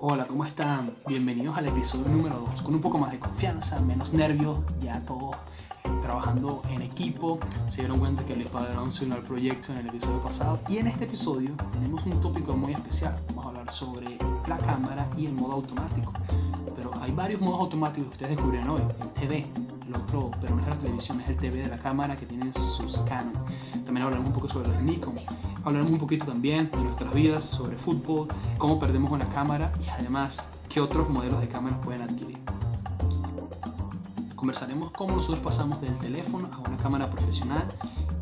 Hola, ¿cómo están? Bienvenidos al episodio número 2, con un poco más de confianza, menos nervios, ya todos trabajando en equipo. Se dieron cuenta que el Padrón se unió al proyecto en el episodio pasado y en este episodio tenemos un tópico muy especial. Vamos a hablar sobre la cámara y el modo automático. Pero hay varios modos automáticos que ustedes descubrieron hoy. El TV, el otro, pero no es la televisión, es el TV de la cámara que tiene sus Canon. También hablaremos un poco sobre los Nikon. Hablaremos un poquito también de nuestras vidas, sobre fútbol, cómo perdemos con la cámara y además qué otros modelos de cámaras pueden adquirir. Conversaremos cómo nosotros pasamos del teléfono a una cámara profesional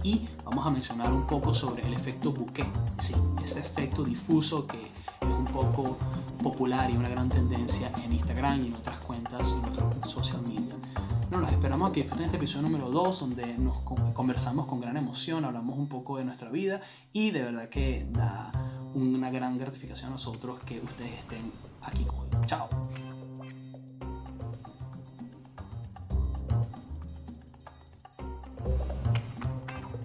y vamos a mencionar un poco sobre el efecto bokeh. Sí, ese efecto difuso que es un poco popular y una gran tendencia en Instagram y en otras cuentas y en otros social media. Bueno, los esperamos a que disfruten este episodio número 2, donde nos conversamos con gran emoción, hablamos un poco de nuestra vida y de verdad que da una gran gratificación a nosotros que ustedes estén aquí hoy. Chao.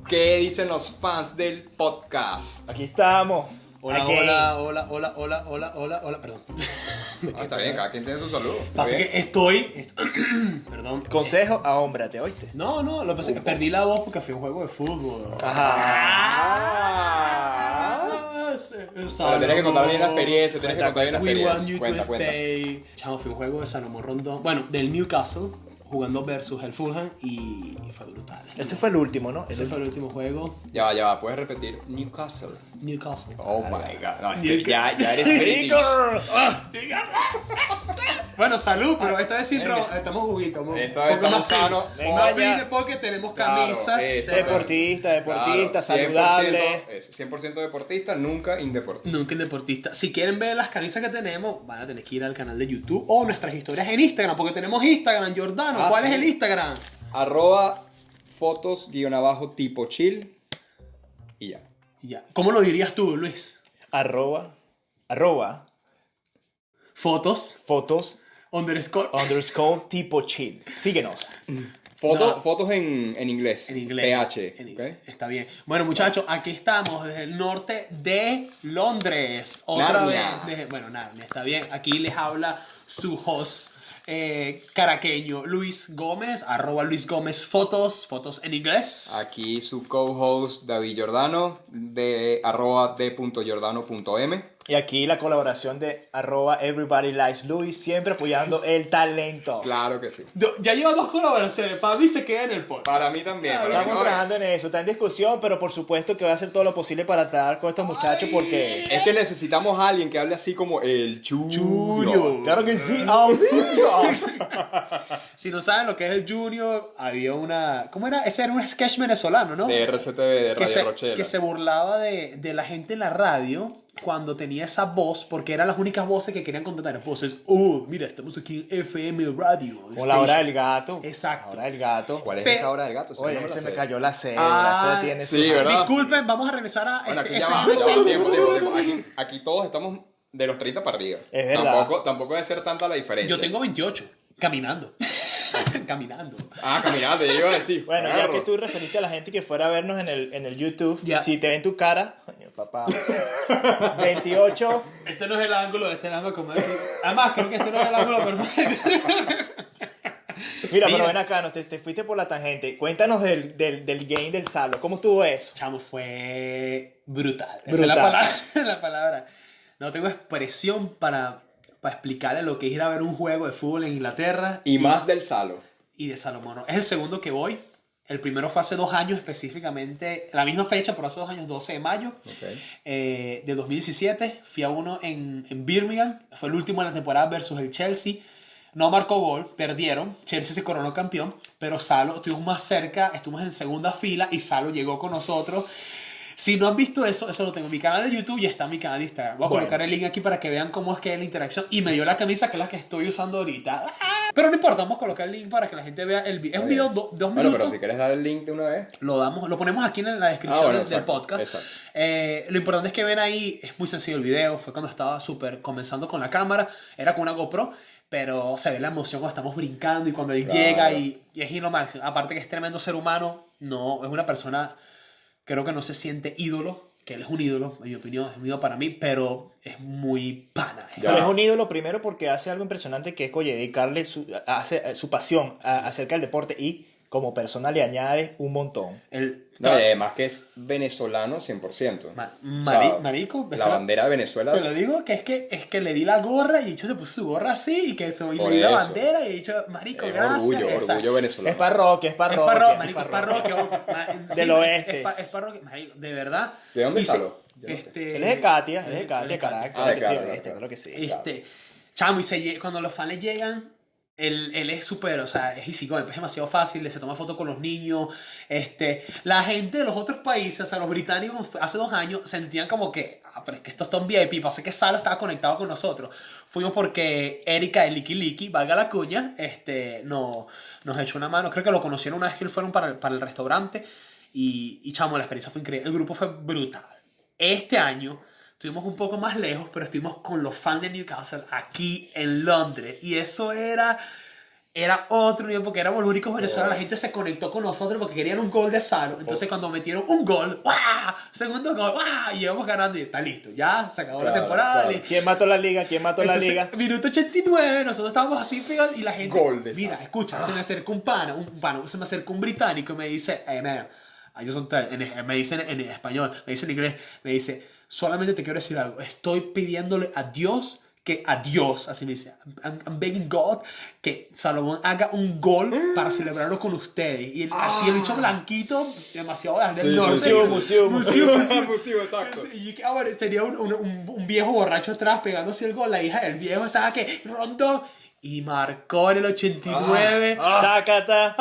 ¿Qué dicen los fans del podcast? Aquí estamos. Hola, Aquí. hola, perdón. Está bien, cada quien tiene su saludo. Pasa que estoy perdón. Consejo, ahómbrate, ¿oíste? No, lo que pasa es que perdí la voz porque fui a un juego de fútbol. Pero tienes que contar bien la experiencia, tienes que contar bien la We want you experiencia. to stay. Chamo, fui a un juego de Salomón Rondón. Bueno, del Newcastle, jugando versus el Fulham y fue brutal. Ese fue el último, ¿no? Ese fue el último juego. Ya va, puedes repetir Newcastle. Newcastle. Oh my god. No, es que ya eres British. Bueno, salud, pero esta vez estamos juguitos. Esta vez estamos sanos. Venga, ya. Porque tenemos Claro, camisas. eso. Deportista, Claro, saludable. 100% deportista, nunca indeportista. Nunca en deportista. Si quieren ver las camisas que tenemos, van a tener que ir al canal de YouTube o nuestras historias en Instagram, porque tenemos Instagram, Jordano. ¿Cuál sí. es el Instagram? @fotos_tipo chill y ya. Ya. ¿Cómo lo dirías tú, Luis? Arroba Fotos fotos _ tipo chill. Síguenos. Fotos en inglés. en inglés. PH. En ¿ok? inglés. Está bien. Bueno, muchachos, aquí estamos desde el norte de Londres. Otra Narnia. vez. Bueno, Narnia, está bien. Aquí les habla su host caraqueño Luis Gómez, @Luis Gómez fotos en inglés. Aquí su co-host David Jordano de @d.jordano.m. Y aquí la colaboración de @EverybodyLikesLuis, siempre apoyando el talento. Claro que sí. Ya llevo 2 colaboraciones. Para mí se queda en el podcast. Para mí también. para mí- Estamos trabajando en eso, está en discusión, pero por supuesto que voy a hacer todo lo posible para tratar con estos muchachos porque... Es que necesitamos a alguien que hable así como el Chuyo. Claro que sí, amigos. Si no saben lo que es el Junior, había una... ¿Cómo era? Ese era un sketch venezolano, ¿no? De RCTV, de Radio Rochela. que se burlaba de la gente en la radio cuando tenía esa voz, porque eran las únicas voces que querían contratar. Voces, mira, estamos aquí en FM Radio. Como la hora del gato. Exacto. La hora del gato. ¿Cuál es Pe- esa hora del gato? Oye, no me la se me sé. cayó la C. Ah, la C tiene sí, su... ¿verdad? Disculpen, vamos a regresar a Bueno, aquí FM ya va. Center. Tiempo. Aquí todos estamos de los 30 para arriba. Es verdad. Tampoco debe ser tanta la diferencia. Yo tengo 28, caminando. Caminando. Caminando, yo iba a decir. Bueno, ya perro. que tú referiste a la gente que fuera a vernos en el YouTube, Ya. si te ven tu cara, coño, papá, 28, Este no es el ángulo, este es el ángulo como... Además, creo que este no es el ángulo perfecto. mira, Mira. pero ven acá, te fuiste por la tangente, cuéntanos del game del Salo, ¿cómo estuvo eso? Chamo, fue brutal. Esa es Brutal. la palabra, la palabra. No tengo expresión para explicarle lo que es ir a ver un juego de fútbol en Inglaterra. Y más del Salo. Y de Salomón. Es el segundo que voy. El primero fue hace 2 años específicamente, la misma fecha, pero hace 2 años, 12 de mayo de 2017. Fui a uno en Birmingham. Fue el último de la temporada versus el Chelsea. No marcó gol, perdieron. Chelsea se coronó campeón, pero Salo, estuvimos más cerca, estuvimos en segunda fila y Salo llegó con nosotros. Si no han visto eso lo tengo en mi canal de YouTube y está en mi canal de Instagram. Voy a colocar el link aquí para que vean cómo es que es la interacción. Y me dio la camisa que es la que estoy usando ahorita. Pero no importa, vamos a colocar el link para que la gente vea el video. Es un video 2 minutos. Bueno, pero si quieres dar el link de una vez. Lo ponemos aquí en la descripción del exacto, podcast. exacto. Lo importante es que ven ahí, es muy sencillo el video. Fue cuando estaba súper comenzando con la cámara. Era con una GoPro. Pero se ve la emoción cuando estamos brincando y cuando él Claro. llega y es lo máximo. Aparte que es tremendo ser humano, no es una persona, creo que no se siente ídolo que él es un ídolo, en mi opinión, es un ídolo para mí, pero es muy pana. Ya. Pero es un ídolo primero porque hace algo impresionante que es, oye, dedicarle su pasión acerca del deporte y como persona le añade un montón. No, y además que es venezolano 100%. Marico, La bandera de Venezuela. te lo digo que es que le di la gorra y dicho se puso su gorra así y que se Por le di la eso. bandera y he dicho, marico, gracias. Orgullo venezolano. Es parroquia, Es parroquia, marico, es parroquia. Del oeste. Es parroquia, marico, de verdad. ¿De dónde Y salo? se- Yo no sé. Él es de Katia, de Caracas. Ah, de claro que sí, Caracas, oeste, claro. claro que sí. Chamo, cuando los fans llegan, él es súper, o sea, es easy going, es demasiado fácil, se toma fotos con los niños. La gente de los otros países, o sea, los británicos hace 2 años sentían como que, pero es que estos son VIP, pasa que Salo estaba conectado con nosotros. Fuimos porque Erika de Liki Liki, valga la cuña, nos echó una mano. Creo que lo conocieron una vez que fueron para el restaurante y chamo, la experiencia fue increíble. El grupo fue brutal. Este año estuvimos un poco más lejos, pero estuvimos con los fans de Newcastle aquí en Londres. Y eso era otro nivel, porque éramos los únicos venezolanos. La gente se conectó con nosotros porque querían un gol de Salo. Entonces, cuando metieron un gol, ¡guau! Segundo gol, ¡guau! Y íbamos ganando y está listo. Ya se acabó la temporada. Claro. ¿Quién mató la liga? Entonces, minuto 89, nosotros estábamos así pegados y la gente. Gol de mira, Salo. escucha, se me acercó se me acercó un británico y me dice, hey man, me dice en español, me dice en inglés, me dice, solamente te quiero decir algo, estoy pidiéndole a Dios, así me dice, I'm begging God que Salomón haga un gol para celebrarlo con ustedes. Y así el bicho blanquito, demasiado del norte. Museo, exacto. Y que, bueno, sería un viejo borracho atrás pegándose el gol. La hija del viejo estaba que rondó y marcó en el 89. Tácata.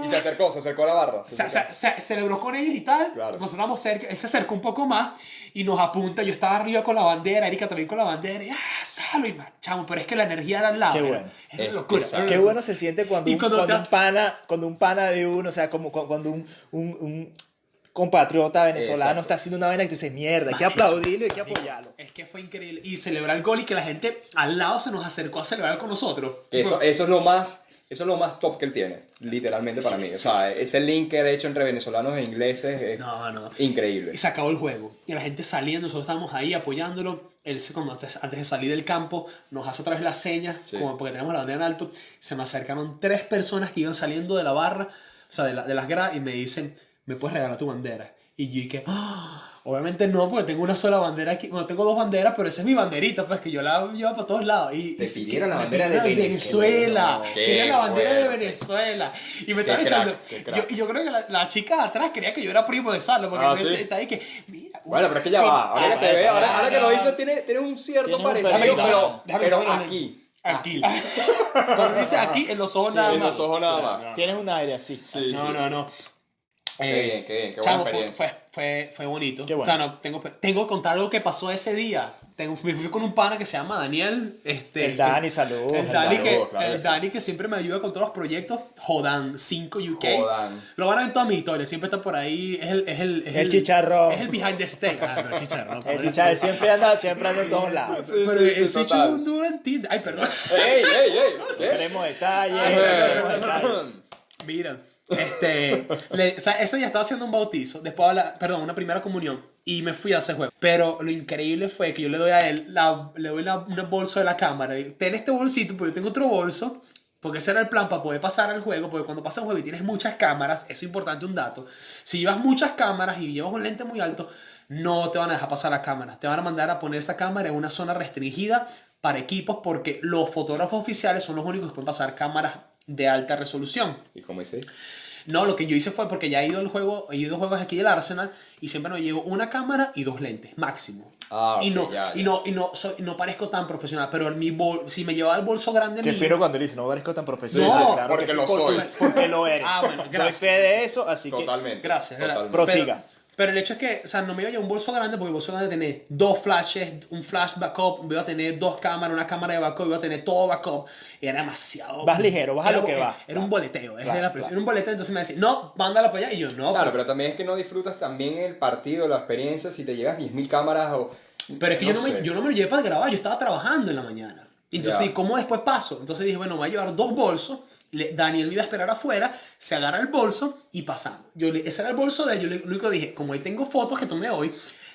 Y se acercó a la barra. Se celebró con ellos y tal. Claro. Nosotros estábamos cerca. Él se acercó un poco más y nos apunta. Yo estaba arriba con la bandera, Erika también con la bandera. Y Salo, y chamo, pero es que la energía era al lado. Qué era- bueno. Era una locura. Exacto. era una Qué locura. bueno se siente cuando, Y cuando un pana de uno, o sea, como cuando un compatriota venezolano Exacto. está haciendo una vaina que tú dices, mierda, hay que aplaudirlo y hay que apoyarlo. Es que fue increíble. Y celebrar el gol y que la gente al lado se nos acercó a celebrar con nosotros. Eso es lo más top que él tiene, literalmente para mí. O sea, ese link que ha hecho entre venezolanos e ingleses es No. increíble. Y se acabó el juego. Y la gente saliendo, nosotros estábamos ahí apoyándolo. Él, antes de salir del campo, nos hace otra vez la seña, Sí. como porque tenemos la bandera en alto. Se me acercaron 3 personas que iban saliendo de la barra, o sea, de las gradas, y me dicen, ¿me puedes regalar tu bandera? Y yo dije, obviamente no, porque tengo una sola bandera aquí. Bueno, tengo 2 banderas, pero esa es mi banderita, pues que yo la llevo para todos lados. Te y pidieron la me bandera pidieron de Venezuela. Quería la bandera de fuerte. Venezuela. Y me estaban Qué echando. crack, qué crack. Yo creo que la chica de atrás creía que yo era primo de Salo, porque Ah, me ¿sí? está ahí que, mira. Bueno, pero es que ya va. Ahora que te bueno, ve, ahora que lo no. dices, tiene un cierto Tiene un parecido, parecido. pero aquí. Aquí. Cuando dice aquí, en los ojos Sí, nada En más. los ojos nada más. Tienes un aire así. Sí, No, sí. no. Qué bien, qué buena Chamo, experiencia. fue bonito. Qué bueno. O sea, no, tengo que contar algo que pasó ese día. Me fui con un pana que se llama Daniel. El Dani, saludos. El Dani, Saludos, claro que sí. Dani que siempre me ayuda con todos los proyectos. Jodan 5 UK. Jodan. Lo van a ver en toda mi historia. Siempre está por ahí. Es El chicharrón. Es el behind the stage. No, el chicharrón. El Richard siempre anda en todos lados. Sí, Pero sí, ese sí, chico total. es un duro en Tinder. Ay, perdón. ¡Ey! ¿Qué? Queremos detalles. queremos detalles. Mira, o sea, ese día estaba haciendo un bautizo, después una primera comunión, y me fui a ese juego. Pero lo increíble fue que yo le doy a él, le doy un bolso de la cámara, y ten este bolsito, porque yo tengo otro bolso, porque ese era el plan para poder pasar al juego, porque cuando pasas un juego y tienes muchas cámaras, eso es importante, un dato, si llevas muchas cámaras y llevas un lente muy alto, no te van a dejar pasar las cámaras, te van a mandar a poner esa cámara en una zona restringida para equipos, porque los fotógrafos oficiales son los únicos que pueden pasar cámaras de alta resolución. ¿Y cómo hice? No, lo que yo hice fue porque ya he ido a juegos aquí del Arsenal y siempre me llevo una cámara y 2 lentes, máximo. Ah, y ok, no parezco tan profesional, pero si me llevaba el bolso grande Qué mío, fino cuando dice, no parezco tan profesional. No, Claro porque que sí, lo soy. Porque lo eres. Ah, bueno, Doy gracias. fe de eso, así que... Totalmente. Gracias. Totalmente. Prosiga. Pero el hecho es que, o sea, no me iba a llevar un bolso grande porque el bolso grande tiene 2 flashes, un flash backup, iba a tener 2 cámaras, una cámara de backup, iba a tener todo backup. Y era demasiado... Vas ligero, vas a Era- lo que va. Era un boleteo, es Claro, de la presión. claro. Era un boleteo, entonces me decía, no, mándala para allá. Y yo, no. Claro, pero también es que no disfrutas también el partido, la experiencia, si te llegas 10.000 cámaras o... Pero es que sé. yo no me lo llevé para grabar, yo estaba trabajando en la mañana. Entonces, Ya. ¿y cómo después paso? Entonces dije, bueno, me voy a llevar 2 bolsos. Daniel me iba a esperar afuera, se agarra el bolso y pasamos. Ese era el bolso de él. Yo lo único que dije, como ahí tengo fotos que tomé hoy,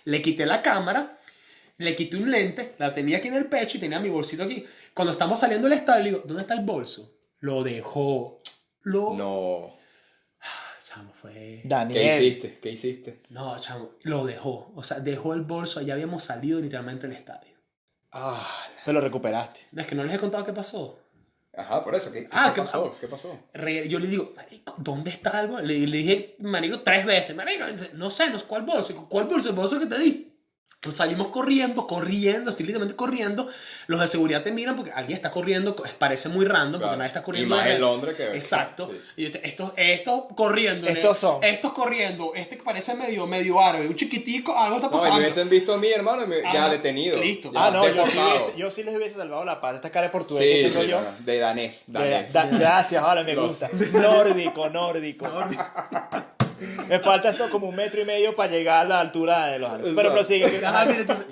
le quité la cámara, le quité un lente, la tenía aquí en el pecho y tenía mi bolsito aquí. Cuando estamos saliendo del estadio, le digo, ¿dónde está el bolso? Lo dejó. No. Chamo, fue... Daniel. ¿Qué hiciste? No, chamo, lo dejó. O sea, dejó el bolso, ya habíamos salido literalmente del estadio. Te lo recuperaste. No, es que no les he contado qué pasó. Ajá, por eso. ¿Qué ¿qué pasó? ¿Qué pasó? Yo le digo, marico, ¿dónde está el bolso? Le dije, marico, 3 veces. Marico, no sé, ¿cuál bolso? ¿Cuál bolso? El bolso que te di. Entonces salimos corriendo, estoy literalmente corriendo. Los de seguridad te miran porque alguien está corriendo, parece muy random, porque nadie está corriendo. Y más en Londres que... Exacto. Sí. Y estos corriendo. Estos corriendo. Este que parece medio árabe, un chiquitico, algo está pasando. No, y me hubiesen visto a mí, hermano, ya detenido. Listo. Ya Yo sí les hubiese salvado la paz. Esta cara de portugués Sí, que tengo yo. de danés. Gracias, ahora me gusta. Nórdico. Me falta esto como 1,5 metros para llegar a la altura de los Andes. Pero prosigue. Ajá, mira, entonces,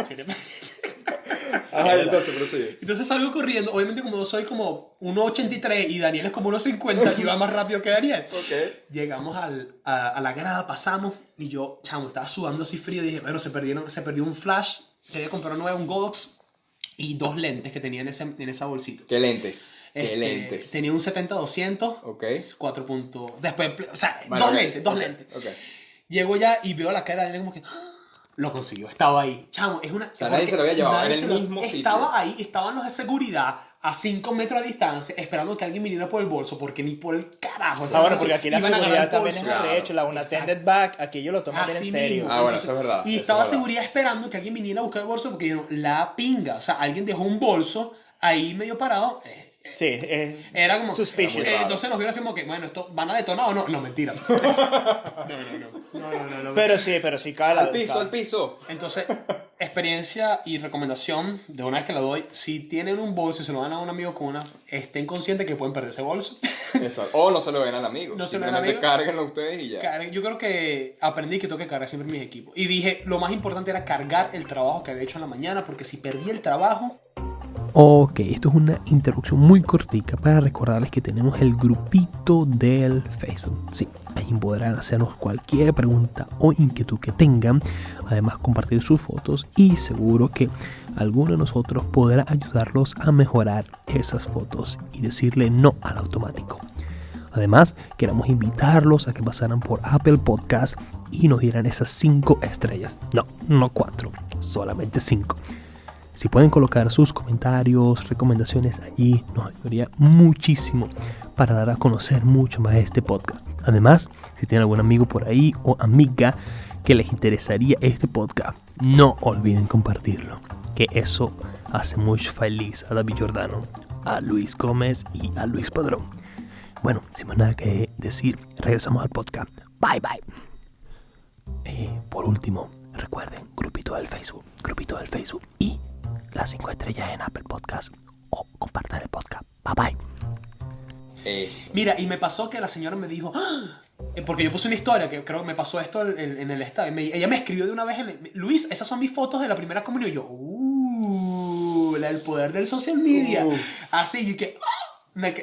Entonces prosigue. Entonces salgo corriendo. Obviamente, como yo soy como 1,83 y Daniel es como 1,50, iba más rápido que Daniel. Ok. Llegamos a la grada, pasamos y yo, chamo, estaba sudando así frío. Dije, bueno, se perdió un flash. Quería comprar un Godox y 2 lentes que tenía en esa bolsita. ¿Qué lentes? Lentes? Tenía un 70-200. Ok. 4 puntos. Después, o sea, Vale, dos ok, lentes. Ok. Llego ya y veo la cara de Daniel como que... Lo consiguió, estaba ahí. Chamo, es una... O sea, nadie se lo había llevado, nadie en el mismo sitio. Estaba ahí, estaban los de seguridad a 5 metros de distancia esperando que alguien viniera por el bolso porque ni por el carajo. Bueno, porque aquí la iban a agarrar seguridad el también bolso. es arrecho, la unattended back, aquí ellos lo toman bien en Así serio. mismo. Bueno, eso es verdad. Y eso estaba es verdad. seguridad esperando que alguien viniera a buscar el bolso porque dijeron, la pinga. O sea, alguien dejó un bolso ahí medio parado. Sí, Era como... suspicious. entonces nos vieron así como que, bueno, ¿esto van a detonar o no? No, mentira. No. Pero sí, cae Al piso. Entonces, experiencia y recomendación de una vez que la doy, si tienen un bolso y se lo dan a un amigo con estén conscientes que pueden perder ese bolso. Exacto. O no se lo ven al amigo. No se lo ven al Simplemente amigo. cárguenlo ustedes y ya. Yo creo que aprendí que tengo que cargar siempre mis equipos. Y dije, lo más importante era cargar el trabajo que había hecho en la mañana, porque si perdí el trabajo... Ok, esto es una interrupción muy cortica para recordarles que tenemos el grupito del Facebook. Sí, ahí podrán hacernos cualquier pregunta o inquietud que tengan, además compartir sus fotos y seguro que alguno de nosotros podrá ayudarlos a mejorar esas fotos y decirle no al automático. Además, queremos invitarlos a que pasaran por Apple Podcast y nos dieran esas 5 estrellas. No 4, solamente 5. Si pueden colocar sus comentarios, recomendaciones allí, nos ayudaría muchísimo para dar a conocer mucho más este podcast. Además, si tienen algún amigo por ahí o amiga que les interesaría este podcast, no olviden compartirlo, que eso hace muy feliz a David Giordano, a Luis Gómez y a Luis Padrón. Bueno, sin más nada que decir, regresamos al podcast. Bye. Por último, recuerden, grupito del Facebook y las 5 estrellas en Apple Podcast o compartan el podcast. Bye. Eso. Mira, y me pasó que la señora me dijo, ¡ah! Porque yo puse una historia que creo que me pasó esto en el estadio. Ella me escribió de una vez, Luis, esas son mis fotos de la primera comunión. Y yo, el poder del social media. Así, y que,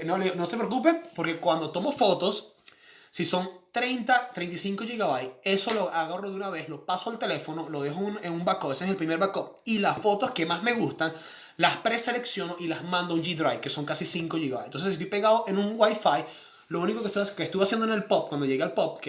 no se preocupe, porque cuando tomo fotos, si son 35 GB, eso lo agarro de una vez, lo paso al teléfono, lo dejo en un backup, ese es el primer backup, y las fotos que más me gustan, las preselecciono y las mando a un G Drive, que son casi 5 GB. Entonces, si estoy pegado en un Wi-Fi, lo único que estuve haciendo en el pub, cuando llegué al pub,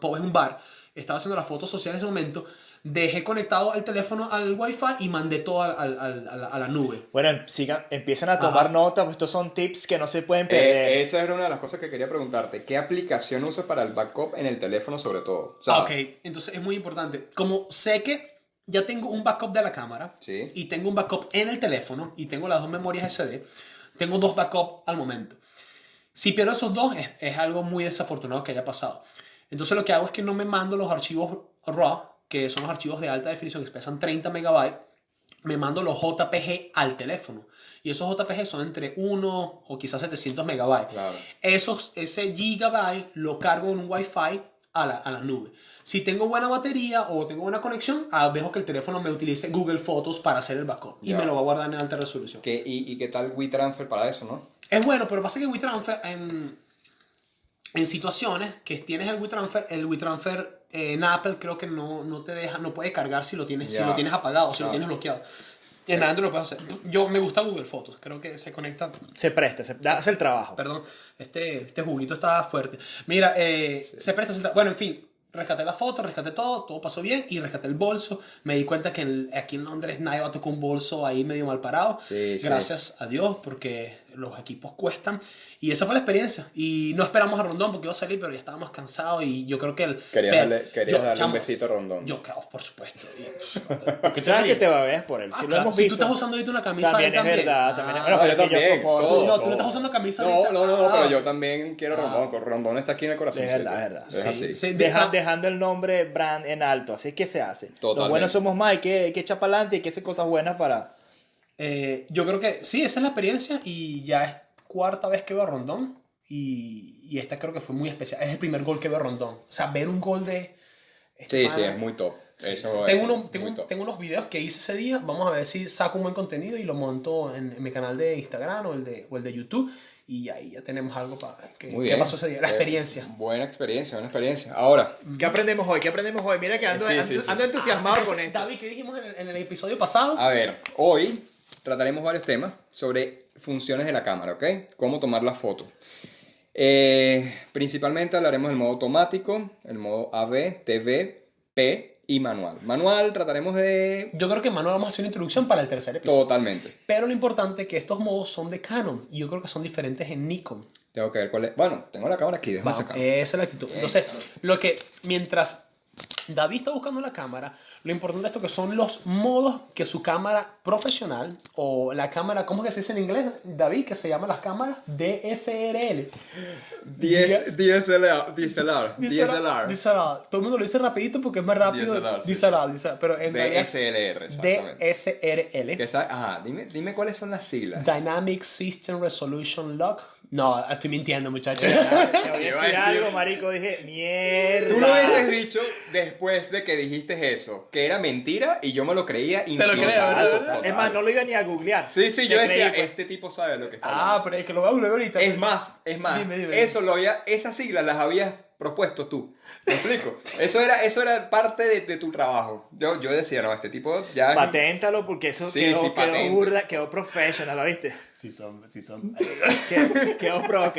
pub es un bar, estaba haciendo las fotos sociales en ese momento, dejé conectado el teléfono al Wi-Fi y mandé todo a la nube. Bueno, empiecen a tomar nota, pues estos son tips que no se pueden perder. Esa era una de las cosas que quería preguntarte. ¿Qué aplicación usas para el backup en el teléfono sobre todo? O sea, Ok, entonces es muy importante. Como sé que ya tengo un backup de la cámara, sí, y tengo un backup en el teléfono y tengo las 2 memorias SD, tengo 2 backups al momento. Si pierdo esos 2 es algo muy desafortunado que haya pasado. Entonces lo que hago es que no me mando los archivos RAW, que son los archivos de alta definición que pesan 30 megabytes, me mando los JPG al teléfono. Y esos JPG son entre 1 o quizás 700 megabytes. Claro. Ese gigabyte lo cargo en un Wi-Fi a la nube. Si tengo buena batería o tengo buena conexión, dejo que el teléfono me utilice Google Fotos para hacer el backup. Y me lo va a guardar en alta resolución. ¿Y qué tal WeTransfer para eso, no? Es bueno, pero pasa que WeTransfer en situaciones que tienes el WeTransfer En Apple creo que no te deja, no puede cargar si lo tienes, si Ya. lo tienes apagado o si lo Ah. tienes bloqueado. En Android lo puedes hacer. Yo me gusta Google Fotos, creo que se conecta. Se presta, hace el trabajo. Perdón, este juguito está fuerte. Mira, se presta. Bueno, en fin, rescaté la foto, rescaté todo pasó bien y rescaté el bolso. Me di cuenta que aquí en Londres nadie va a tocar un bolso ahí medio mal parado. Sí, sí. Gracias a Dios, porque los equipos cuestan. Y esa fue la experiencia. Y no esperamos a Rondón porque iba a salir, pero ya estábamos cansados y yo creo que el... Querías darle un chamo, besito a Rondón. Yo, claro, por supuesto. Porque sabes que te babeas por él. Si lo Claro, hemos si visto. tú estás usando ahorita una camisa También de él es verdad. También es Ah, bueno, yo pero que yo también, soporto. todo, no, tú todo. no estás usando camisa No, ahorita. no, Ah. pero yo también quiero Rondón. Rondón está aquí en el corazón. Es verdad, es verdad. Es así. Sí, Dejando el nombre brand en alto. Así es que se hace. Totalmente. Los buenos somos más. Hay que echar para adelante y hay que hacer cosas buenas para. Yo creo que sí, esa es la experiencia y ya es cuarta vez que veo a Rondón y esta creo que fue muy especial. Es el primer gol que veo a Rondón. O sea, ver un gol de... Sí, sí, pana- es muy top. Sí, Eso sí. es muy top. Tengo unos videos que hice ese día. Vamos a ver si saco un buen contenido y lo monto en mi canal de Instagram o el de YouTube. Y ahí ya tenemos algo para... Muy ¿Qué bien. pasó ese día? La experiencia. Buena experiencia, buena experiencia. Ahora, ¿Qué aprendemos hoy? ¿Qué aprendemos hoy? Mira que ando, Sí, ando, sí, sí, ando sí. entusiasmado Entonces, con esto. David, ¿qué dijimos en el episodio pasado? a ver, hoy trataremos varios temas sobre funciones de la cámara, ¿ok? Cómo tomar la foto. Principalmente hablaremos del modo automático, el modo AV, TV, P y manual. Manual trataremos de... Yo creo que Manuel vamos a hacer una introducción para el tercer episodio. Totalmente. Pero lo importante es que estos modos son de Canon y yo creo que son diferentes en Nikon. Tengo que ver cuál es... Bueno, tengo la cámara aquí, déjame Vamos, sacar. esa es la actitud. Entonces, lo que mientras David está buscando la cámara, lo importante de esto que son los modos que su cámara profesional o la cámara, ¿cómo que se dice en inglés, David? Que se llaman las cámaras DSLR. DSLR. DSLR. Todo el mundo lo dice rapidito porque es más rápido. DSLR, sí. DSLR, pero en realidad DSLR, exactamente. DSRL. Ajá, dime cuáles son las siglas. Dynamic System Resolution Lock. No, estoy mintiendo, muchachos. Te voy a Iba a decir decir- algo, marico. Dije, mierda. Tú lo hubieses dicho después de que dijiste eso, que era mentira y yo me lo creía y Te lo creo, ¿verdad? Es más, no lo iba ni a googlear. Sí, sí, yo Te decía, creí, pues. este tipo sabe lo que está hablando. Pero es que lo voy a volver ahorita. Es más, Dime. esas siglas las habías propuesto tú. ¿Me explico? Eso era parte de tu trabajo. Yo decía, no, este tipo ya... Paténtalo porque eso Sí, quedó, sí, quedó patente. burda, quedó professional, ¿viste? Sí son. Quedó pro.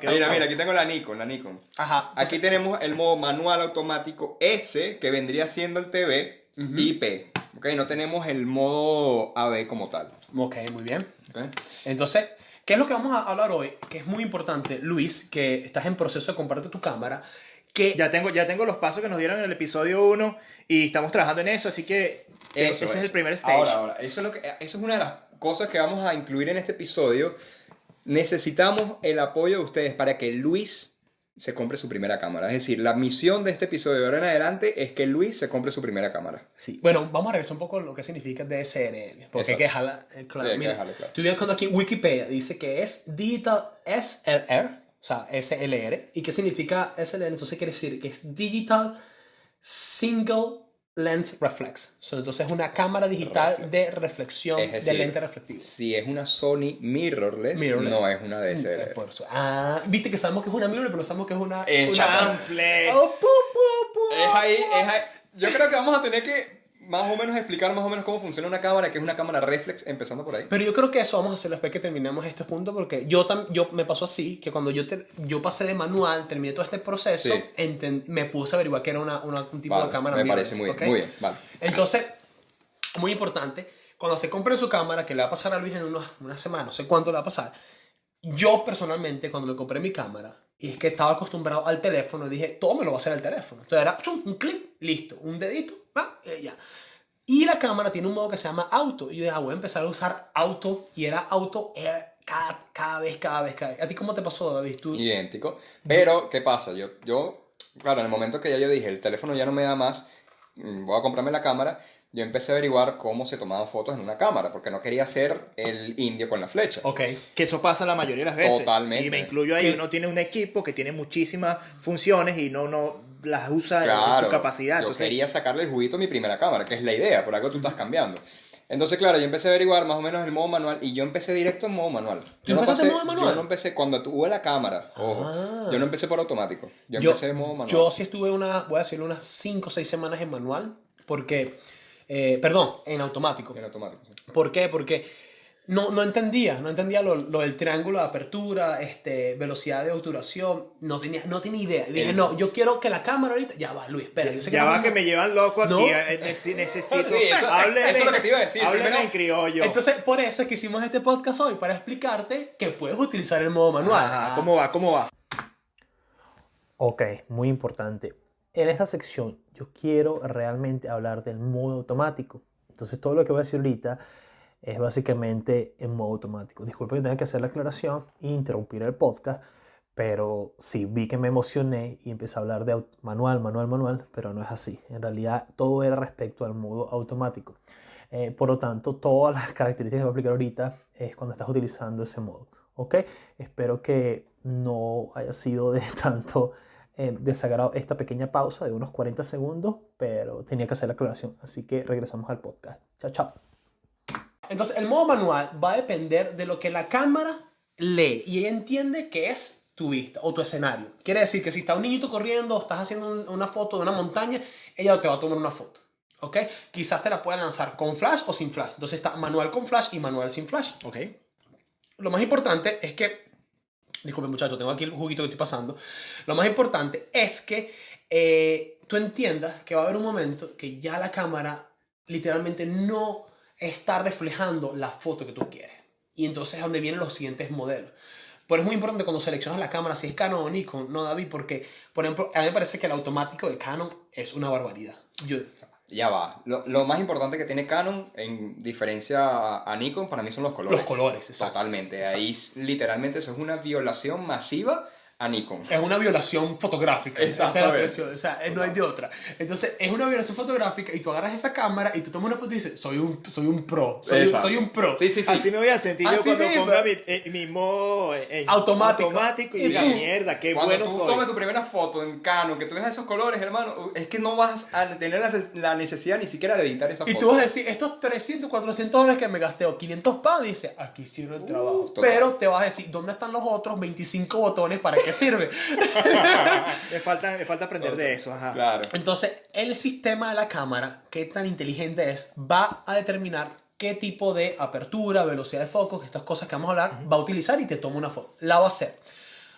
Mira, aquí tengo la Nikon. Ajá. Aquí tenemos el modo manual automático S, que vendría siendo el TV, y P. ¿Ok? No tenemos el modo AV como tal. Ok, muy bien. ¿Ok? Entonces, ¿qué es lo que vamos a hablar hoy? Que es muy importante, Luis, que estás en proceso de comprarte tu cámara. Que Ya tengo los pasos que nos dieron en el episodio 1 y estamos trabajando en eso, así que ese es el primer stage. Ahora, eso es una de las cosas que vamos a incluir en este episodio. Necesitamos el apoyo de ustedes para que Luis se compre su primera cámara. Es decir, la misión de este episodio de ahora en adelante es que Luis se compre su primera cámara. Sí. Bueno, vamos a regresar un poco a lo que significa DSLR. Porque hay que dejarla claro. Sí, hay que Mira, dejarlo claro. estoy viendo aquí Wikipedia. Dice que es Digital SLR, o sea, SLR. ¿Y qué significa SLR? Entonces quiere decir que es Digital Single Lens Reflex. Entonces es una cámara digital Reflex. de reflexión Es decir, de lente reflectiva. Si es una Sony mirrorless, Mirrorless. no es una DSLR. Por eso. Viste que sabemos que es una mirrorless, pero no sabemos que es una... Chanfles. Oh, pu. Es ahí. Yo creo que vamos a tener que más o menos explicar más o menos cómo funciona una cámara, que es una cámara reflex, empezando por ahí. Pero yo creo que eso vamos a hacerlo después que terminemos este punto, porque yo me pasó así, que cuando yo pasé de manual, terminé todo este proceso, Sí. me puse a averiguar que era un tipo Vale, de cámara me mirrorless, parece muy ¿ok? bien, muy bien, vale. Entonces, muy importante, cuando se compre su cámara, que le va a pasar a Luis en una semana, no sé cuánto le va a pasar, yo personalmente, cuando me compré mi cámara, y es que estaba acostumbrado al teléfono, dije, todo me lo va a hacer el teléfono. Entonces era un clic, listo, un dedito, ya. Y la cámara tiene un modo que se llama auto. Y yo dije, voy a empezar a usar auto. Y era auto cada vez. ¿A ti cómo te pasó, David? ¿Tú? Idéntico. Pero, ¿qué pasa? Claro, en el momento que ya yo dije, el teléfono ya no me da más, voy a comprarme la cámara, yo empecé a averiguar cómo se tomaban fotos en una cámara, porque no quería ser el indio con la flecha. Ok. Que eso pasa la mayoría de las veces. Totalmente. Y me incluyo ahí. ¿Qué? Uno tiene un equipo que tiene muchísimas funciones y no las usa en Claro, su capacidad. yo Entonces, quería sacarle el juguito a mi primera cámara, que es la idea, por algo tú estás cambiando. Entonces, claro, yo empecé a averiguar más o menos el modo manual y yo empecé directo en modo manual. ¿Tú empezaste en modo manual? Yo no empecé cuando tuve la cámara, ojo. Ah. Yo no empecé por automático. Yo empecé en modo manual. Yo sí estuve voy a decirlo, unas 5 o 6 semanas en manual, porque, perdón, en automático. En automático, sí. ¿Por qué? Porque no entendía lo del triángulo de apertura, velocidad de obturación, no tenía idea. Dije, no, yo quiero que la cámara ahorita, ya va, Luis, espera, yo sé que Ya va estamos- que me llevan loco aquí. No. Necesito. Sí, eso es lo que te iba a decir. Hábleme Primero- en criollo. Entonces, por eso es que hicimos este podcast hoy, para explicarte que puedes utilizar el modo manual. Ajá, ¿cómo va? ¿Cómo va? Ok, muy importante. En esta sección yo quiero realmente hablar del modo automático. Entonces todo lo que voy a decir ahorita es básicamente en modo automático. Disculpen que tenga que hacer la aclaración e interrumpir el podcast, pero sí, vi que me emocioné y empecé a hablar de manual, pero no es así. En realidad todo era respecto al modo automático. Por lo tanto, todas las características que voy a explicar ahorita es cuando estás utilizando ese modo. ¿Ok? Espero que no haya sido de tanto desagrado esta pequeña pausa de unos 40 segundos, pero tenía que hacer la aclaración. Así que regresamos al podcast. Chao, chao. Entonces, el modo manual va a depender de lo que la cámara lee y ella entiende que es tu vista o tu escenario. Quiere decir que si está un niñito corriendo o estás haciendo una foto de una montaña, ella te va a tomar una foto. ¿Ok? Quizás te la pueda lanzar con flash o sin flash. Entonces está manual con flash y manual sin flash. Ok. Lo más importante es que, disculpe muchachos, tengo aquí el juguito que estoy pasando. Lo más importante es que tú entiendas que va a haber un momento que ya la cámara literalmente no está reflejando la foto que tú quieres. Y entonces es donde vienen los siguientes modelos. Pero es muy importante cuando seleccionas la cámara, si es Canon o Nikon, no David, porque, por ejemplo, a mí me parece que el automático de Canon es una barbaridad. Ya va. Lo más importante que tiene Canon, en diferencia a Nikon, para mí son los colores. Los colores, exacto. Totalmente. Exacto. Ahí, literalmente, eso es una violación masiva a Nikon. Es una violación fotográfica. Esa es la Exactamente. expresión. O sea, no hay de otra. Entonces, es una violación fotográfica y tú agarras esa cámara y tú tomas una foto y dices, soy un pro. Exacto. Soy un pro. Sí, sí, sí. Así me voy a sentir yo Así cuando mismo. ponga mi modo Automático. y Y diga, tú, mierda, qué Cuando bueno tú soy. tomes tu primera foto en Canon, que tú veas esos colores, hermano, es que no vas a tener la necesidad ni siquiera de editar esa foto. Y tú vas a decir, estos 300, 400 dólares que me gasté o 500 pounds, dices, aquí sirve el trabajo. total. Pero te vas a decir, ¿dónde están los otros 25 botones? ¿Para qué sirve? Me falta aprender de eso, ajá. Claro. Entonces, el sistema de la cámara, qué tan inteligente es, va a determinar qué tipo de apertura, velocidad de foco, estas cosas que vamos a hablar, va a utilizar y te toma una foto. La va a hacer.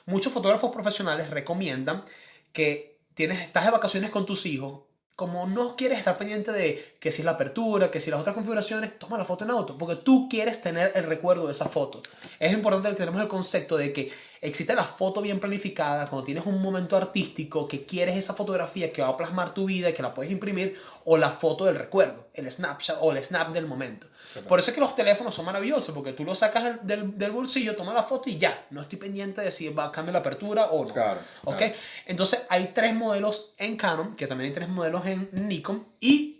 Muchos fotógrafos profesionales recomiendan que estás de vacaciones con tus hijos, como no quieres estar pendiente de que si es la apertura, que si las otras configuraciones, toma la foto en auto, porque tú quieres tener el recuerdo de esa foto. Es importante que tenemos el concepto de que existe la foto bien planificada, cuando tienes un momento artístico, que quieres esa fotografía que va a plasmar tu vida, que la puedes imprimir, o la foto del recuerdo, el snapshot o el snap del momento. Por eso es que los teléfonos son maravillosos, porque tú lo sacas del bolsillo, tomas la foto y ya, no estoy pendiente de si va a cambiar la apertura o no. Claro, ¿Ok? claro. Entonces hay 3 modelos en Canon, que también hay 3 modelos en Nikon, y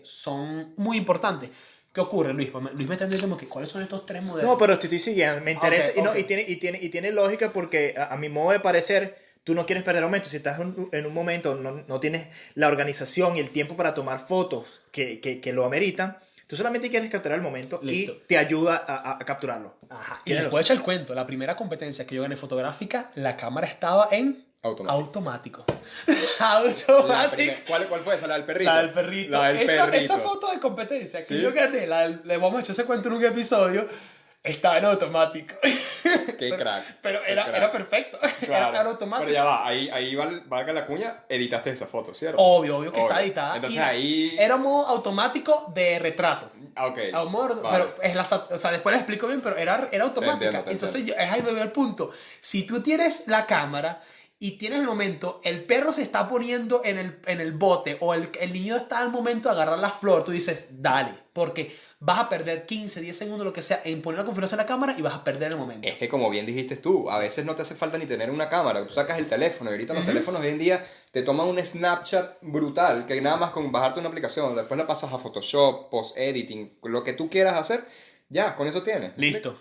son muy importantes. ¿Qué ocurre, Luis? Luis me está diciendo como que ¿cuáles son estos 3 modelos? No, pero te estoy siguiendo, me interesa. Ok, Y, no, ok. y tiene lógica porque a mi modo de parecer, tú no quieres perder momento. Si estás en un momento, no tienes la organización y el tiempo para tomar fotos que lo ameritan, tú solamente quieres capturar el momento Listo. y te ayuda a capturar. Ajá. Y Tienes les puedo echar el cuento. La primera competencia que yo gané fotográfica, la cámara estaba en automático. Automático. ¿Cuál fue esa? ¿La del perrito? La del perrito. La del perrito. Esa foto de competencia que ¿Sí? yo gané, le vamos a echar ese cuento en un episodio, estaba en automático. Qué crack. Pero Qué era crack. perfecto. Claro. Era automático. Pero ya va, ahí valga la cuña, editaste esa foto, ¿cierto? Obvio que está editada. Entonces Y ahí... era modo automático de retrato. Ah, ok. Amor, Vale. pero o sea, después les explico bien, pero era automática. Te Entonces es ahí donde veo el punto. Si tú tienes la cámara y tienes el momento, el perro se está poniendo en el bote o el niño está al momento de agarrar la flor, tú dices, dale, porque vas a perder 15, 10 segundos, lo que sea, en poner la configuración de la cámara y vas a perder el momento. Es que como bien dijiste tú, a veces no te hace falta ni tener una cámara, tú sacas el teléfono y ahorita los teléfonos hoy en día te toman un Snapchat brutal, que nada más con bajarte una aplicación, después la pasas a Photoshop, post-editing, lo que tú quieras hacer, ya, con eso tienes. Listo.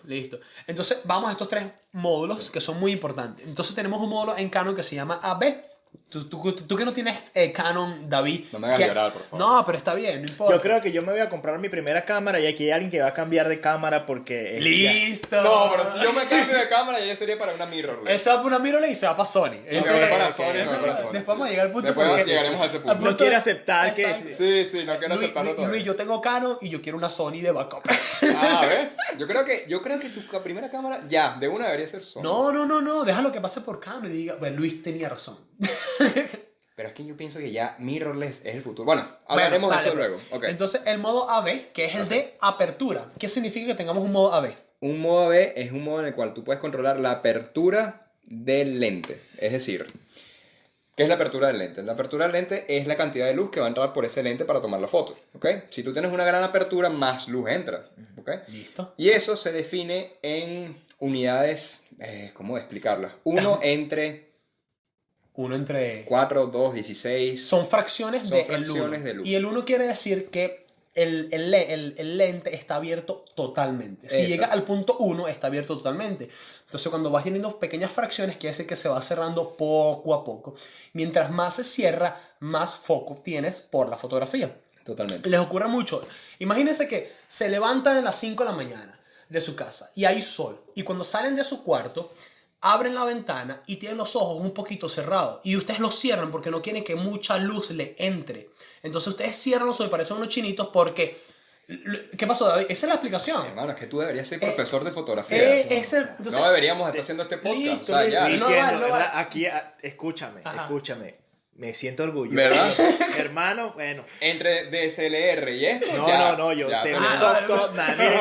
Entonces vamos a estos 3 módulos que son muy importantes. Entonces tenemos un módulo en Canon que se llama AB, Tú que no tienes Canon, David. No me hagas que- llorar, por favor. No, pero está bien, no importa. Yo creo que yo me voy a comprar mi primera cámara y aquí hay alguien que va a cambiar de cámara porque... ¡Listo! No, pero si yo me cambio de cámara, ya sería para una mirrorless. Él se va para una mirrorless y se va para Sony. Y me voy para Sony, ok, me voy para Sony. Después vamos a llegar al punto Después porque- llegaremos a ese punto. No quiere aceptar que... Exacto. Sí, no quiero Luis, aceptarlo todavía. Luis, yo tengo Canon y yo quiero una Sony de backup. Ah, ¿ves? Yo creo que tu primera cámara ya, de una debería ser Sony. No, déjalo que pase por Canon y diga, bueno, Luis tenía razón. Pero es que yo pienso que ya mirrorless es el futuro. Bueno, hablaremos Bueno, de eso dale, luego. pues. Ok. Entonces, el modo AB, que es el de apertura. ¿Qué significa que tengamos un modo AB? Un modo AB es un modo en el cual tú puedes controlar la apertura del lente. Es decir, ¿qué es la apertura del lente? La apertura del lente es la cantidad de luz que va a entrar por ese lente para tomar la foto. ¿Ok? Si tú tienes una gran apertura, más luz entra. ¿Ok? Listo. Y eso se define en unidades, ¿cómo explicarlas? Uno entre Uno entre... 4, 2, 16. Son fracciones, Son de, fracciones el de uno. luz. Y el 1 quiere decir que el lente está abierto totalmente. Si Exacto. llega al punto 1, está abierto totalmente. Entonces, cuando vas teniendo pequeñas fracciones, quiere decir que se va cerrando poco a poco. Mientras más se cierra, más foco tienes por la fotografía. Totalmente. Les ocurre mucho. Imagínense que se levantan a las 5 de la mañana de su casa y hay sol. Y cuando salen de su cuarto, abren la ventana y tienen los ojos un poquito cerrados. Y ustedes los cierran porque no quieren que mucha luz le entre. Entonces ustedes cierran los ojos y parecen unos chinitos porque... ¿Qué pasó, David? Esa es la explicación. Hermano, es que tú deberías ser profesor de fotografía. Entonces, No deberíamos estar haciendo este podcast. Listo, o sea, ya. listo. Diciendo, no vale. ¿verdad? Aquí, escúchame. Ajá. Me siento orgulloso. ¿Verdad? Hermano, bueno. Entre DSLR y esto, No, ya. no, yo ya, te tú- miren,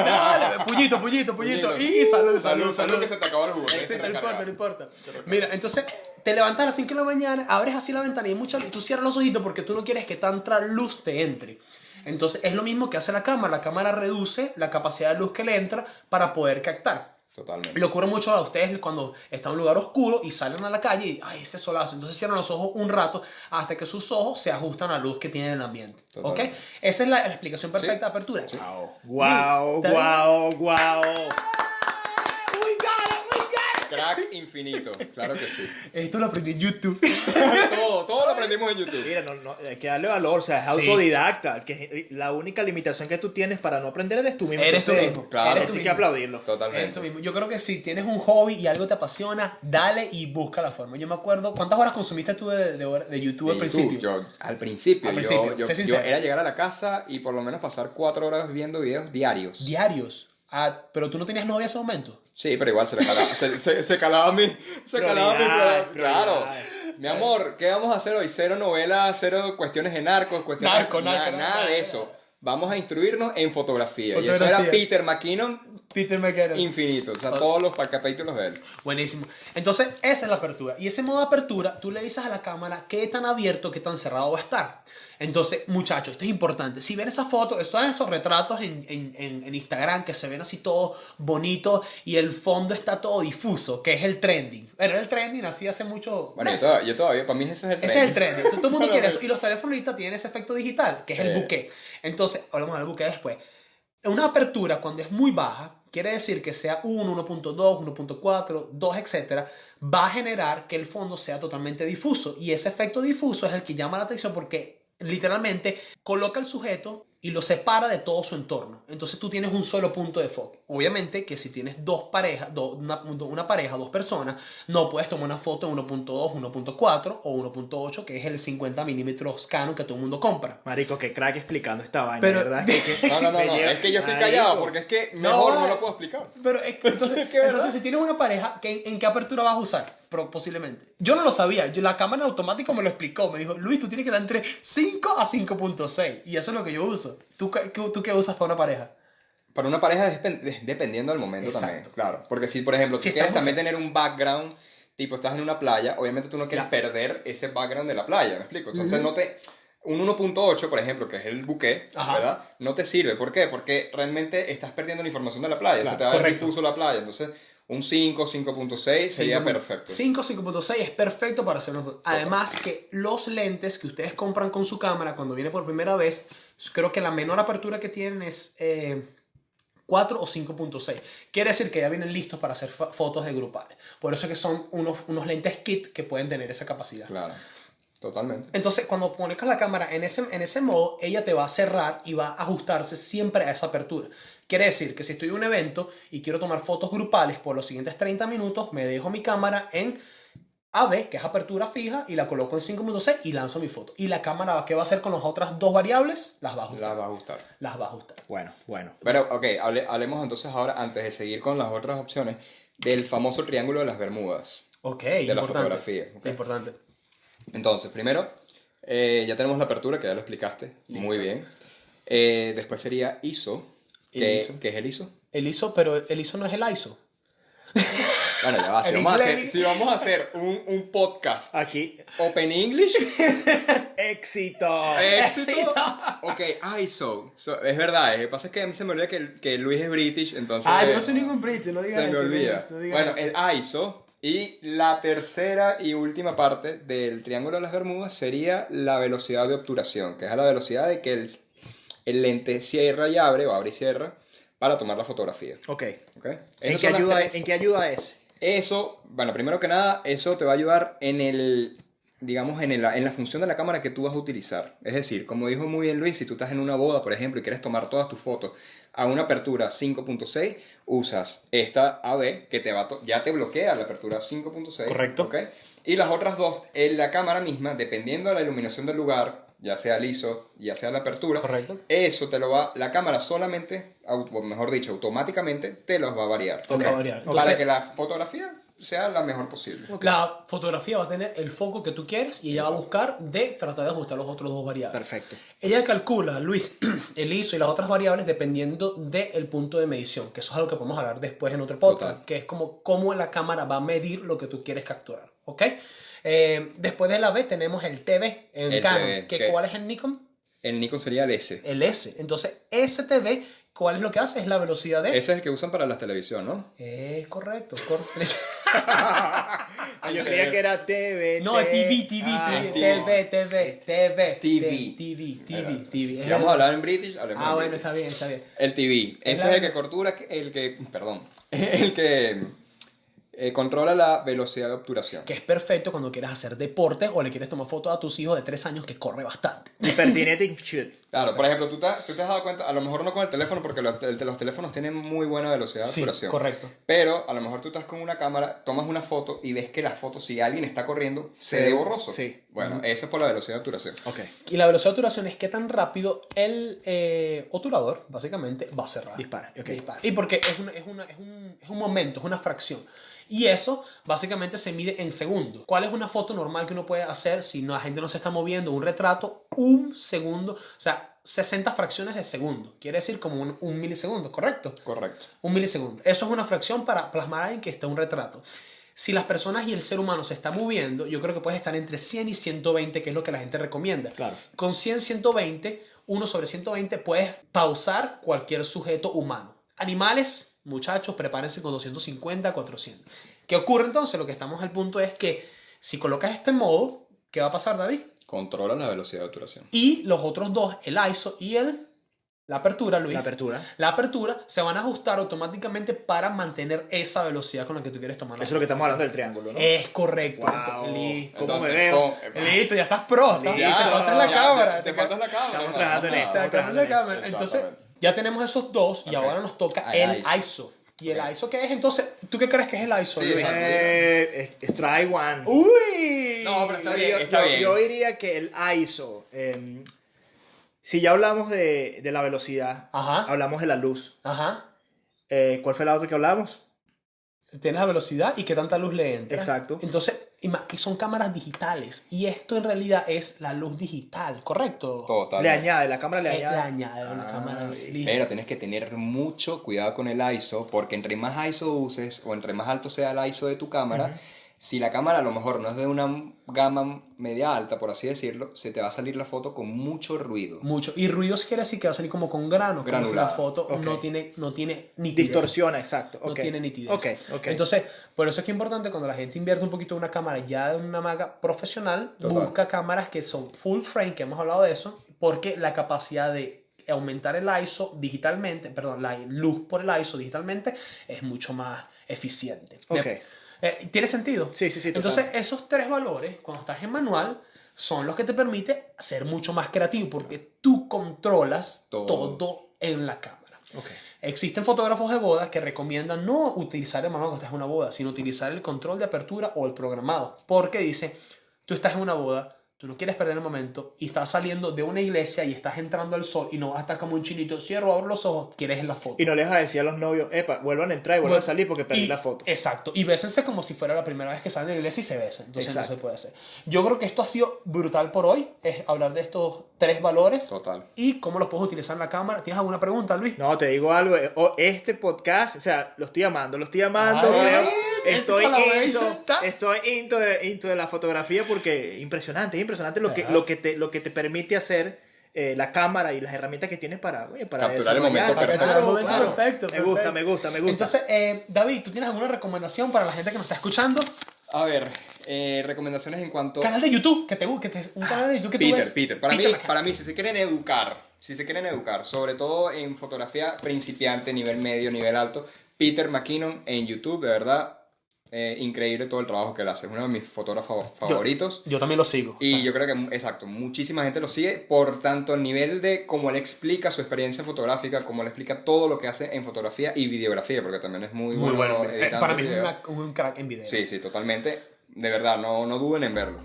Dale, puñito. Y salud. Salud que se te acabó el jugo. Sí, no importa. Mira, entonces te levantas a las 5 de la mañana, abres así la ventana y hay mucha luz, y tú cierras los ojitos porque tú no quieres que tanta luz te entre. Entonces es lo mismo que hace la cámara. La cámara reduce la capacidad de luz que le entra para poder captar. Totalmente. Le ocurre mucho a ustedes cuando están en un lugar oscuro y salen a la calle y ¡ay, ese solazo! Entonces cierran los ojos un rato hasta que sus ojos se ajustan a la luz que tiene el ambiente. ¿Ok? Totalmente. Esa es la explicación perfecta Sí. de apertura. Wow. Crack infinito. Claro que sí. Esto lo aprendí en YouTube. todo lo aprendimos en YouTube. Mira, no, hay que darle valor, o sea, es Sí. autodidacta. Que la única limitación que tú tienes para no aprender eres tú mismo. Eres tú Entonces, mismo. Claro. Eres tú Así que mismo. aplaudirlo. Totalmente. Esto mismo. Yo creo que si tienes un hobby y algo te apasiona, dale y busca la forma. Yo me acuerdo, ¿cuántas horas consumiste tú de YouTube al De principio? YouTube, Al principio, sé sé sincero. era llegar a la casa y por lo menos pasar 4 horas viendo videos diarios. Diarios. Ah, pero tú no tenías novia en ese momento. Sí, pero igual se le calaba, se calaba mi... Se calaba mi... Prioridad, Claro. prioridad. Mi amor, ¿qué vamos a hacer hoy? Cero novelas, cero cuestiones de narcos, cuestiones Narco, nada narco. de eso. Vamos a instruirnos en fotografía. Y eso Fotografía. era Peter McKinnon Peter McKinnon. infinito. O sea, todos los capítulos de él. Buenísimo. Entonces, esa es la apertura. Y ese modo de apertura, tú le dices a la cámara qué tan abierto, qué tan cerrado va a estar. Entonces, muchachos, esto es importante. Si ven esas fotos, esos retratos en Instagram que se ven así todo bonito y el fondo está todo difuso, que es el trending. Bueno, el trending así hace mucho... Bueno, meses. yo todavía, para mí ese es el Ese es el trending. Todo el mundo Bueno, quiere eso. Y los teléfonos ahorita tienen ese efecto digital, que es el bokeh. Entonces, hablamos del bokeh después. Una apertura, cuando es muy baja, quiere decir que sea 1, 1.2, 1.4, 2, etcétera, va a generar que el fondo sea totalmente difuso. Y ese efecto difuso es el que llama la atención porque literalmente coloca al sujeto y lo separa de todo su entorno. Entonces tú tienes un solo punto de foco. Obviamente que si tienes dos parejas, una pareja, dos personas, no puedes tomar una foto en 1.2, 1.4 o 1.8, que es el 50 milímetros Canon que todo el mundo compra. Marico, qué crack explicando esta vaina, Pero- ¿verdad? No, Me lleva- es que yo estoy Marico. callado porque es que mejor no vale. lo puedo explicar. Pero entonces, ¿Qué verdad? entonces si tienes una pareja, ¿en qué apertura vas a usar? Posiblemente. Yo no lo sabía. La cámara en automático me lo explicó. Me dijo, Luis, tú tienes que dar entre 5 a 5.6. Y eso es lo que yo uso. ¿Tú qué usas para una pareja? Para una pareja dependiendo del momento Exacto. también, claro. Porque si, por ejemplo, Si tú quieres estamos- también tener un background, tipo, estás en una playa, obviamente tú no quieres Claro. perder ese background de la playa, ¿me explico? Entonces un 1.8, por ejemplo, que es el bouquet, Ajá. ¿verdad? No te sirve. ¿Por qué? Porque realmente estás perdiendo la información de la playa. Claro, Se te va a ver correcto. difuso la playa. Entonces, un 5, 5.6 sería perfecto. 5, 5.6 es perfecto para hacer una foto. Además que los lentes que ustedes compran con su cámara cuando viene por primera vez, creo que la menor apertura que tienen es 4 o 5.6. Quiere decir que ya vienen listos para hacer fotos de grupales. Por eso es que son unos lentes kit que pueden tener esa capacidad. Claro. Totalmente. Entonces, cuando conectas la cámara en ese modo, ella te va a cerrar y va a ajustarse siempre a esa apertura. Quiere decir que si estoy en un evento y quiero tomar fotos grupales por los siguientes 30 minutos, me dejo mi cámara en AB, que es apertura fija, y la coloco en 5.6 y lanzo mi foto. Y la cámara, ¿qué va a hacer con las otras dos variables? Las va a ajustar. La va a ajustar. Las va a ajustar. Bueno. Pero, ok, hablemos entonces ahora, antes de seguir con las otras opciones, del famoso triángulo de las Bermudas. Ok, De la importante. fotografía. Ok. Importante. Entonces, primero, ya tenemos la apertura, que ya lo explicaste. Muy bien. Después sería ISO. ¿Qué es el ISO? El ISO, pero el ISO no es el ISO. Bueno, ya va. En inglés. Si vamos a hacer un podcast Aquí. Open English, ¡Éxito! éxito. Ok, ISO. Es verdad, lo que pasa es que a mí se me olvida que Luis es British, entonces Yo no soy ningún british, no digas se me eso. olvida. No digas Bueno, eso. el ISO. Y la tercera y última parte del triángulo de las Bermudas sería la velocidad de obturación, que es la velocidad de que el lente cierra y abre, o abre y cierra, para tomar la fotografía. Ok. ¿Ok? ¿En Esas qué, son las tres. ¿En qué ayuda ese? Eso, bueno, primero que nada, eso te va a ayudar digamos, en la función de la cámara que tú vas a utilizar. Es decir, como dijo muy bien Luis, si tú estás en una boda, por ejemplo, y quieres tomar todas tus fotos a una apertura 5.6, usas esta AB que ya te bloquea la apertura 5.6. Correcto. ¿Ok? Y las otras dos, en la cámara misma, dependiendo de la iluminación del lugar, ya sea el ISO, ya sea la apertura, Correcto. eso la cámara solamente, o mejor dicho, automáticamente te los va a variar. Te los va a variar. Entonces- Para que la fotografía sea la mejor posible. La fotografía va a tener el foco que tú quieres y ella va a buscar tratar de ajustar los otros dos variables. Perfecto. Ella calcula, Luis, el ISO y las otras variables dependiendo del punto de medición, que eso es algo que podemos hablar después en otro podcast, Total. que es como cómo la cámara va a medir lo que tú quieres capturar, ¿ok? Después de la B tenemos el TV en El Canon. TV, ¿Que que- ¿Cuál es el Nikon? El Nikon sería el S. El S. Entonces, ese TV, ¿cuál es lo que hace? Es la velocidad de... Ese es el que usan para la televisión, ¿no? Es correcto. Yo creía que era TV. No, es TV. Si vamos a hablar en British, hablemos en Bueno, British. está bien. El TV. Es Ese la es el que cortura, el que controla la velocidad de obturación. Que es perfecto cuando quieres hacer deporte o le quieres tomar fotos a tus hijos de 3 años que corre bastante. Hyperkinetic shoot. Claro, por ejemplo, tú te has dado cuenta, a lo mejor no con el teléfono, porque los teléfonos tienen muy buena velocidad de Sí, obturación. correcto. Pero a lo mejor tú estás con una cámara, tomas una foto y ves que la foto, si alguien está corriendo, se ve borroso. Sí. Bueno, eso es por la velocidad de obturación. Ok. Y la velocidad de obturación es qué tan rápido el obturador, básicamente, va a cerrar. Dispara, ok. Y porque es un momento, es una fracción. Y eso básicamente se mide en segundos. ¿Cuál es una foto normal que uno puede hacer si la gente no se está moviendo? Un retrato, un segundo, o sea, 60 fracciones de segundo. Quiere decir como un milisegundo, ¿correcto? Correcto. Un milisegundo. Eso es una fracción para plasmar en que está un retrato. Si las personas y el ser humano se está moviendo, yo creo que puedes estar entre 100 y 120, que es lo que la gente recomienda. Claro. Con 100, 120, 1 sobre 120, puedes pausar cualquier sujeto humano. Animales, muchachos, prepárense con 250, 400. ¿Qué ocurre entonces? Lo que estamos al punto es que si colocas este modo, ¿qué va a pasar, David? Controla la velocidad de obturación. Y los otros dos, el ISO y la apertura, Luis. La apertura se van a ajustar automáticamente para mantener esa velocidad con la que tú quieres tomar la Eso es lo que estamos foto. hablando del triángulo, ¿no? Es correcto. Wow. Listo. ¿Cómo Entonces, me veo? Listo, ya estás pro. Listo. Te falta la cámara. Te faltas la cámara. Estamos trabajando en esto. Te falta la cámara. Exactamente. Entonces, ya tenemos esos dos y Ok. ahora nos toca El el ISO. ISO. ¿Y el Ok. ISO qué es? Entonces, ¿tú qué crees que es el ISO, Sí, Luis? exacto. Try one. ¡Uy! No, pero está bien, está bien. Yo diría que el ISO, si ya hablamos de la velocidad, Ajá. hablamos de la luz. Ajá. ¿Cuál fue la otra que hablamos? Tienes la velocidad y qué tanta luz le entra. Exacto. Entonces, y son cámaras digitales. Y esto en realidad es la luz digital, ¿correcto? Total. Le añade, la cámara le Le añade. añade una cámara digital. Pero tienes que tener mucho cuidado con el ISO, porque entre más ISO uses o entre más alto sea el ISO de tu cámara, si la cámara a lo mejor no es de una gama media alta, por así decirlo, se te va a salir la foto con mucho ruido. Mucho. Y ruidos quiere decir que va a salir como con granos. Como si la Granulado. foto Ok. no tiene nitidez. Distorsiona, exacto. No ok. tiene nitidez. Ok. Entonces, por eso es que es importante cuando la gente invierte un poquito en una cámara ya de una marca profesional, Total. busca cámaras que son full frame, que hemos hablado de eso, porque la capacidad de aumentar el ISO digitalmente, perdón, la luz por el ISO digitalmente es mucho más eficiente. Ok. ¿Tiene sentido? Sí, total. Entonces, esos tres valores, cuando estás en manual, son los que te permiten ser mucho más creativo porque tú controlas todo en la cámara. Okay. Existen fotógrafos de boda que recomiendan no utilizar el manual cuando estás en una boda, sino utilizar el control de apertura o el programado. Porque dice, tú estás en una boda, tú no quieres perder el momento y estás saliendo de una iglesia y estás entrando al sol y no vas a estar como un chinito, cierro, abro los ojos, quieres la foto. Y no les vas a decir a los novios, epa, vuelvan a entrar y vuelvan a salir porque perdí la foto. Exacto. Y bésense como si fuera la primera vez que salen de la iglesia y se besan. Entonces Exacto. no se puede hacer. Yo creo que esto ha sido brutal por hoy. Es hablar de estos 3 valores. Total. Y cómo los puedes utilizar en la cámara. ¿Tienes alguna pregunta, Luis? No, te digo algo, este podcast, o sea, lo estoy amando, Ay, creo. Estoy collaboration, into de la fotografía porque impresionante, es impresionante lo que te permite hacer la cámara y las herramientas que tienes para Capturar el momento desarrollar. perfecto. Claro, momento perfecto. Me gusta. Entonces, David, ¿tú tienes alguna recomendación para la gente que nos está escuchando? A ver, recomendaciones en cuanto... Canal de YouTube, un canal de YouTube que tú ves. Peter. Para mí, si se quieren educar, sobre todo en fotografía principiante, nivel medio, nivel alto, Peter McKinnon en YouTube, de verdad, increíble todo el trabajo que él hace. Es uno de mis fotógrafos favoritos. Yo también lo sigo. Y yo creo que, exacto, muchísima gente lo sigue por tanto el nivel de cómo él explica su experiencia fotográfica, cómo él explica todo lo que hace en fotografía y videografía, porque también es muy bueno editando Para mí video. es un crack en video. Sí, totalmente. De verdad, no duden en verlo.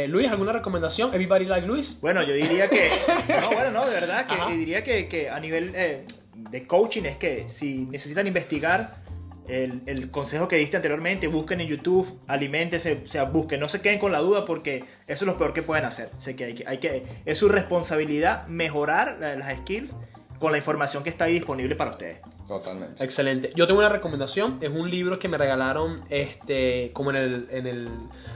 Luis, ¿alguna recomendación? Everybody like Luis. Bueno, yo diría que... de verdad, Ajá. que diría que a nivel de coaching es que si necesitan investigar el consejo que diste anteriormente, busquen en YouTube, aliméntense, o sea, busquen, no se queden con la duda porque eso es lo peor que pueden hacer. O sea, que es su responsabilidad mejorar las skills con la información que está ahí disponible para ustedes. Totalmente. Excelente. Yo tengo una recomendación. Es un libro que me regalaron como en el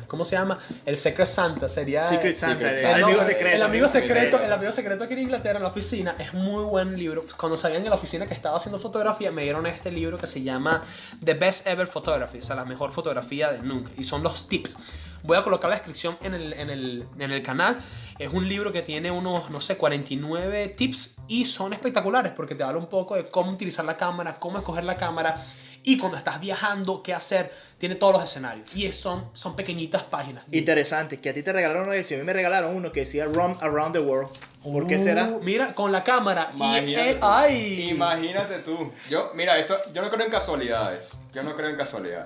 ¿cómo se llama? El Secret Santa. Sería Secret Santa, el amigo secreto. El amigo secreto aquí en Inglaterra, en la oficina. Es muy buen libro. Cuando sabían en la oficina que estaba haciendo fotografía, me dieron este libro que se llama The Best Ever Photography. O sea, la mejor fotografía de nunca. Y son los tips. Voy a colocar la descripción en el canal. Es un libro que tiene unos, 49 tips y son espectaculares porque te habla un poco de cómo utilizar la cámara, cómo escoger la cámara y cuando estás viajando, qué hacer. Tiene todos los escenarios y son pequeñitas páginas. Interesante, que a ti te regalaron uno y a mí me regalaron uno que decía Run Around the World. ¿Por qué será? Mira, con la cámara. Imagínate tú. Yo no creo en casualidades.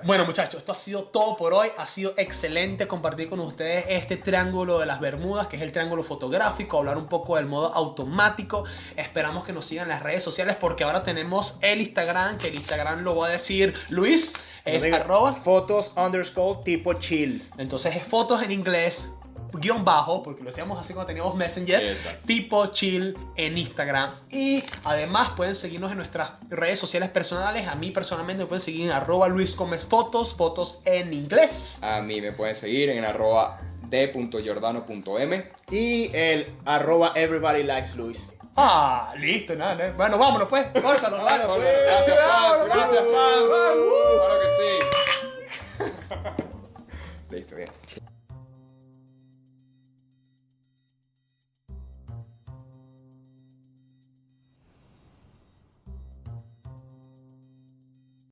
Bueno, muchachos, esto ha sido todo por hoy. Ha sido excelente compartir con ustedes este triángulo de las Bermudas, que es el triángulo fotográfico, hablar un poco del modo automático. Esperamos que nos sigan en las redes sociales porque ahora tenemos el Instagram, que el Instagram lo va a decir Luis, es arroba. Fotos_tipo chill. Entonces es fotos en inglés, _ porque lo hacíamos así cuando teníamos Messenger. Exacto. Tipo chill en Instagram. Y además pueden seguirnos en nuestras redes sociales personales. A mí personalmente me pueden seguir en @LuisGomezFotos, fotos en inglés. A mí me pueden seguir en @d.jordano.m. Y el @everybodylikesluis. Listo, nada. Bueno, vámonos pues. Córtalo, Gracias, vámonos. fans. Claro que sí. Listo, bien.